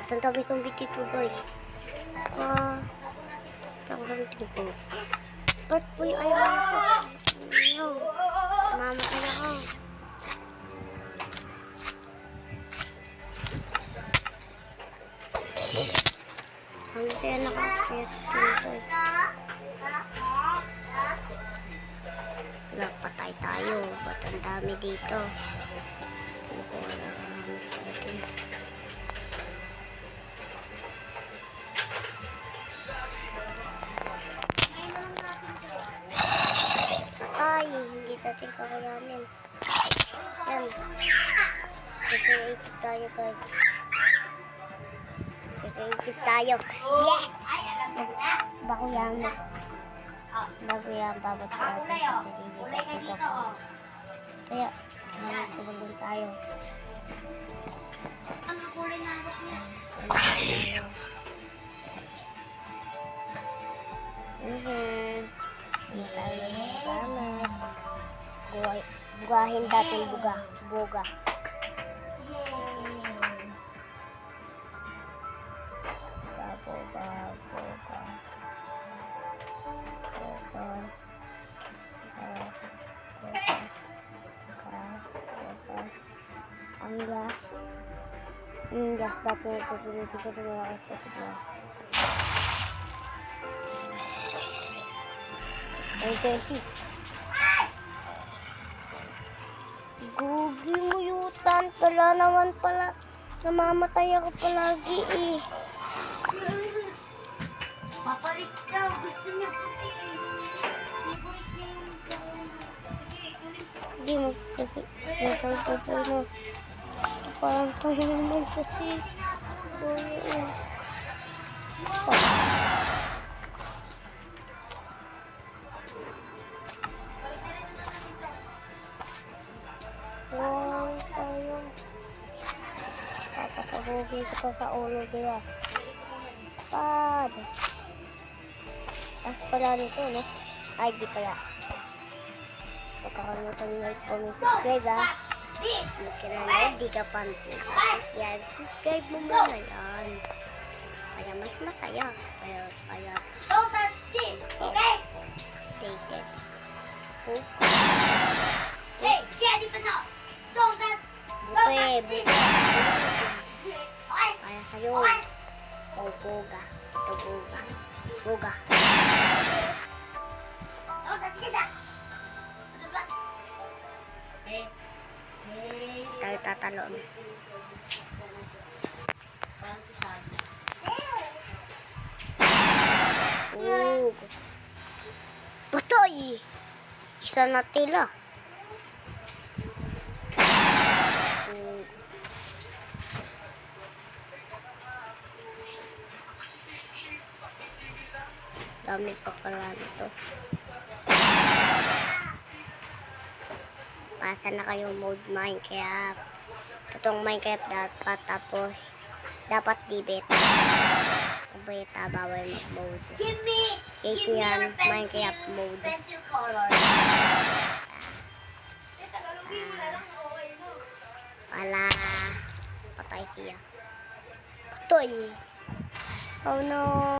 Ang dami zombie dito, guys. Parang tipo. Ba't po yung ayaw ko? No. Mamatay ako. Ang saya nakakasayat dito. Nagpatay tayo. Ba't ang dami dito? Ano ko wala namin sa atin? Ay, hindi natin kakayanin. Yan. Creative tayo, guys. Creative tayo. Yeah! Bago yan. Bago yan, babot tayo. Kaya, kumulong tayo. Ang kulay na abot niya. Hindi tayo nagamit. Bugahin natin buga. Ang gas. Yung gas natin pupulutin ko sa mga ito. Ay, Tessie. Gugi mo yutan. Wala naman pala. Namamatay ako palagi eh. Papalit daw. Gusto niya puti. Favorite niya yung sige, kulit. Hindi mo kasi. Nasal mo. Parang tayo naman kasi. Tayo. Papasabugin ko pa sa ulo nila. Pad. Pala nito, no? Ay, di pala. Pagkakalimutan nyo like, comment, subscribe, ha? Hindi ka na like, di ka pansin. Yan, subscribe mo muna yan. Kaya mas masaya. Kaya, Don't touch this, okay? take it. Oh. Hey, candy pa na. Don't touch this. Okay? Kaya sa'yo. Okay? Oh, boga. Ito, boga. Boga. Don't touch it, ah. Ano ba? Hey. Tayo tatalon. Parang si Shaggy. Oh. Patay! Isa na tila. Oh. Dami pa pala nito. Pasa na kayo mode Minecraft. Itong Minecraft dapat tapos dapat dibet. Beta bawal mag-mode. Give me Yan, your pencil, Minecraft mode. pencil color. Tagalogin mo na lang, okay no? Wala. Patay siya. Patay. Oh no.